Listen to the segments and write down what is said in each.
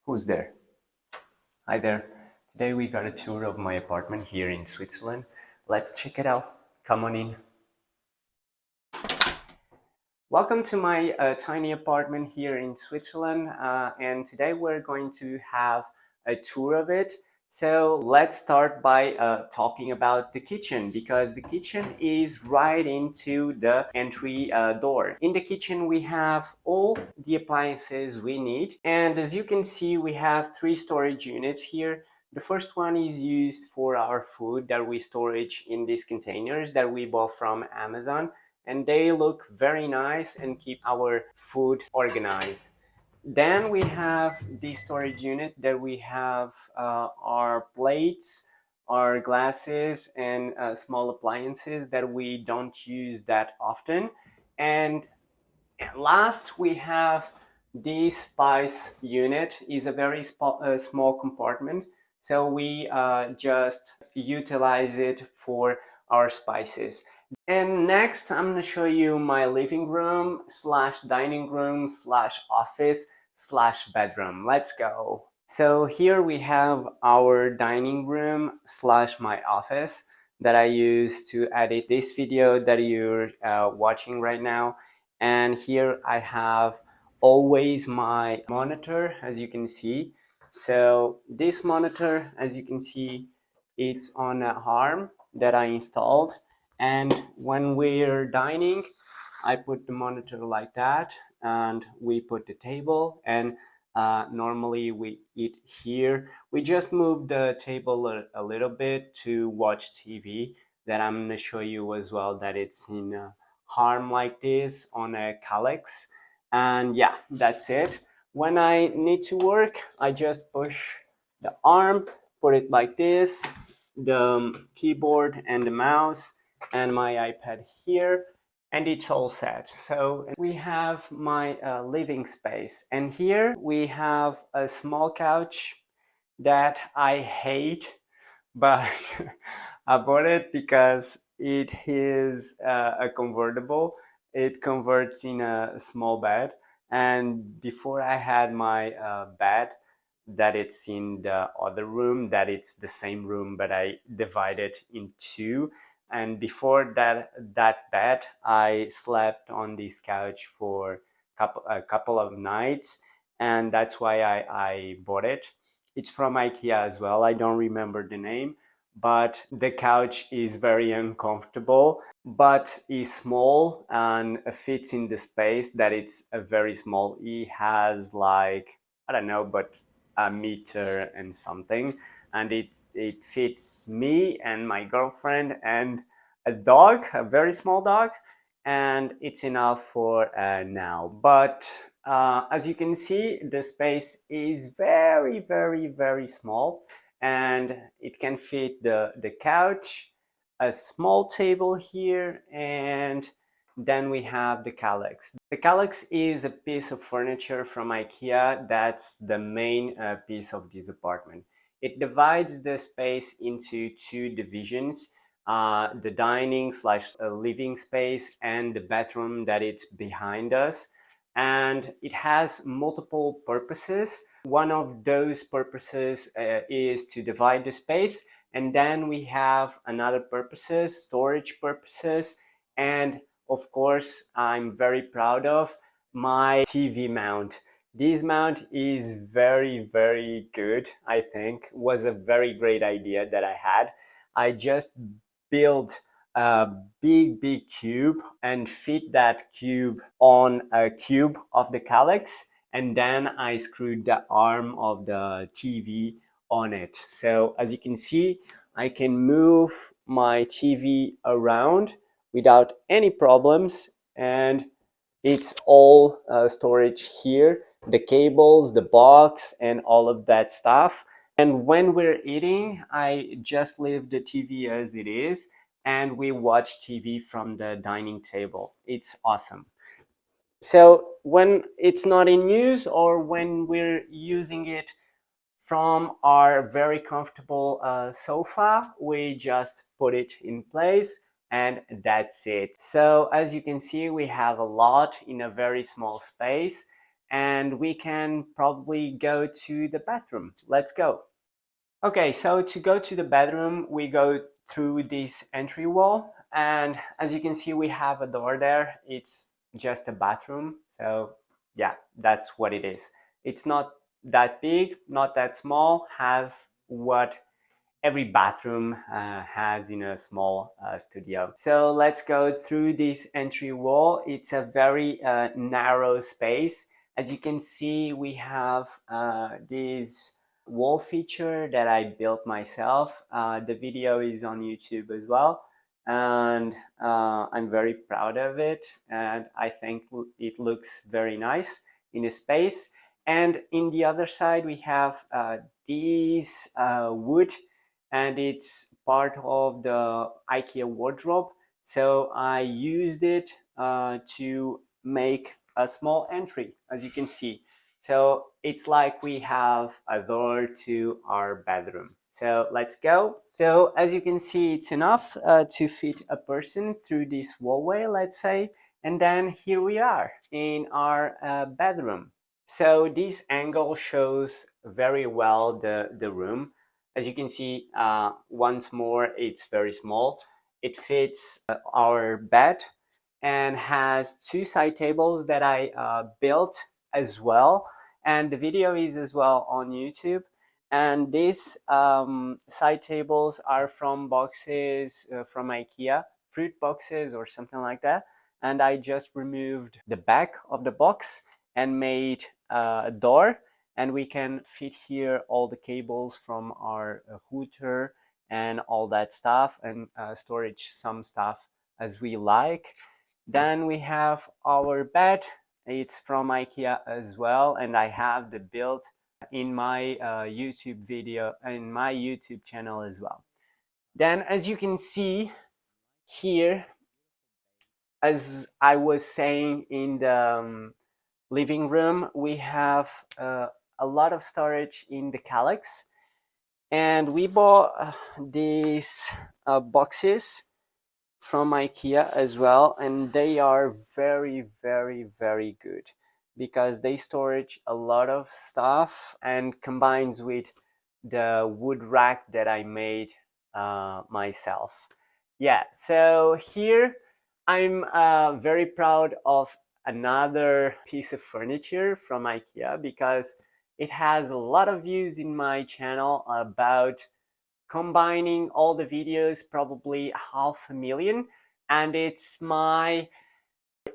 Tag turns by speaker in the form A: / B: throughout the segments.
A: Who's there? Hi there. Today we got a tour of my apartment here in Switzerland. Let's check it out. Come on in. Welcome to my tiny apartment here in Switzerland, and today we're going to have a tour of it. So let's start by talking about the kitchen, because the kitchen is right into the entry door. In the kitchen we have all the appliances we need, and as you can see we have 3 storage units here. The first one is used for our food that we storage in these containers that we bought from Amazon, and they look very nice and keep our food organized. Then we have the storage unit that we have our plates, our glasses, and small appliances that we don't use that often. And last, we have the spice unit. Is a very small compartment, so we just utilize it for our spices. And next, I'm gonna show you my living room slash dining room slash office slash bedroom. Let's go. So here we have our dining room slash my office that I use to edit this video that you're watching right now. And here I have always my monitor, as you can see. So this monitor, as you can see, it's on a arm that I installed. And when we're dining, I put the monitor like that, and we put the table, and normally we eat here. We just move the table a little bit to watch TV. That I'm gonna show you as well, that it's in a arm like this on a calyx. And yeah, that's it. When I need to work, I just push the arm, put it like this, the keyboard and the mouse and my iPad here, and it's all set. So we have my living space, and here we have a small couch that I hate, but I bought it because it is a convertible. It converts in a small bed, and before I had my bed that it's in the other room, that it's the same room but I divided in two. And before that bed, I slept on this couch for a couple of nights, and that's why I bought it. It's from Ikea as well. I don't remember the name, but the couch is very uncomfortable, but is small and fits in the space that it's a very small. It has like, I don't know, but a meter and something, and it fits me and my girlfriend and a dog, a very small dog, and it's enough for now. But as you can see, the space is very, very, very small, and it can fit the couch, a small table here, and then we have the calyx. The calyx is a piece of furniture from Ikea. That's the main piece of this apartment. It divides the space into 2 divisions, the dining slash living space and the bathroom that it's behind us. And it has multiple purposes. One of those purposes is to divide the space. And then we have another purposes, storage purposes, and of course, I'm very proud of my TV mount. This mount is very, very good, I think. Was a very great idea that I had. I just built a big, big cube and fit that cube on a cube of the calyx. And then I screwed the arm of the TV on it. So as you can see, I can move my TV around without any problems, and it's all storage here, the cables, the box, and all of that stuff. And when we're eating, I just leave the TV as it is, and we watch TV from the dining table. It's awesome. So when it's not in use, or when we're using it from our very comfortable sofa, we just put it in place, and that's it. So as you can see, we have a lot in a very small space, and we can probably go to the bathroom. Let's go. Okay, so to go to the bedroom, we go through this entry wall, and as you can see, we have a door there. It's just a bathroom, so yeah, that's what it is. It's not that big, not that small, has what every bathroom has in a small studio. So let's go through this entry wall. It's a very narrow space. As you can see, we have this wall feature that I built myself. The video is on YouTube as well, and I'm very proud of it, and I think it looks very nice in a space. And in the other side, we have these wood, and it's part of the Ikea wardrobe. So I used it to make a small entry, as you can see. So it's like we have a door to our bedroom. So let's go. So as you can see, it's enough to fit a person through this wallway, let's say. And then here we are in our bedroom. So this angle shows very well the room. As you can see, once more, it's very small. It fits our bed and has two side tables that I built as well. And the video is as well on YouTube. And these side tables are from boxes from Ikea, fruit boxes or something like that. And I just removed the back of the box and made a door, and we can fit here all the cables from our router and all that stuff, and storage some stuff as we like. Then we have our bed. It's from Ikea as well, and I have the build in my YouTube video, in my YouTube channel as well. Then, as you can see here, as I was saying, in the living room, we have a lot of storage in the calyx, and we bought these boxes from Ikea as well, and they are very, very, very good because they storage a lot of stuff and combines with the wood rack that I made myself. Yeah, so here I'm very proud of another piece of furniture from Ikea because it has a lot of views in my channel, about combining all the videos, probably 500,000, and it's my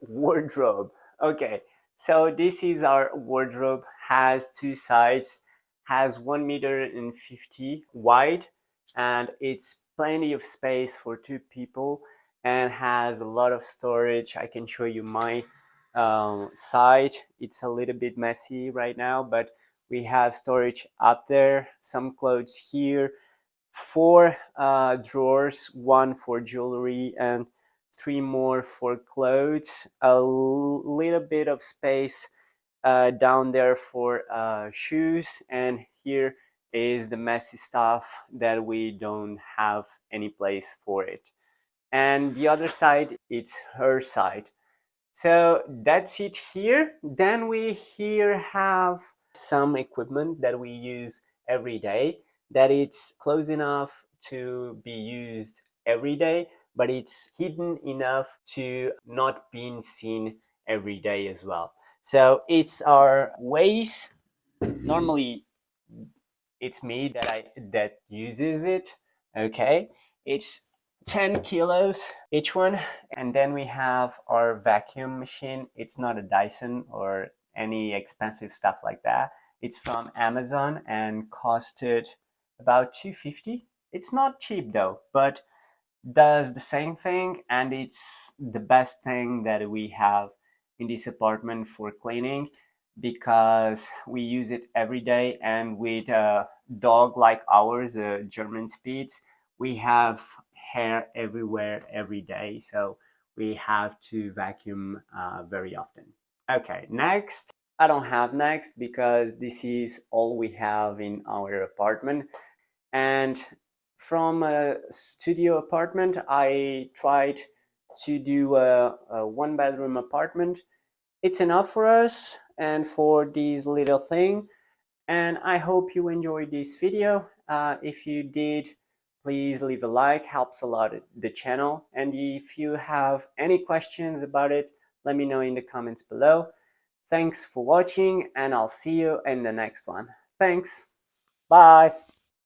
A: wardrobe. Okay, so this is our wardrobe, has two sides, has 1.50 meters wide, and it's plenty of space for two people, and has a lot of storage. I can show you my side. It's a little bit messy right now, but we have storage up there, some clothes here, four drawers, one for jewelry and three more for clothes, a little bit of space down there for shoes, and here is the messy stuff that we don't have any place for it. And the other side, it's her side. So that's it here. Then we here have some equipment that we use every day, that it's close enough to be used every day, but it's hidden enough to not being seen every day as well. So it's our ways. Normally it's me that uses it. Okay, it's 10 kilos each one. And then we have our vacuum machine. It's not a Dyson or any expensive stuff like that. It's from Amazon and costed about 250. It's not cheap though, but does the same thing, and it's the best thing that we have in this apartment for cleaning, because we use it every day. And with a dog like ours, a German Spitz, we have hair everywhere every day, so we have to vacuum very often. Okay, next. I don't have next because this is all we have in our apartment. And from a studio apartment, I tried to do a one bedroom apartment, it's enough for us and for this little thing. And I hope you enjoyed this video. If you did, please leave a like, helps a lot the channel. And if you have any questions about it, let me know in the comments below. Thanks for watching, and I'll see you in the next one. Thanks. Bye.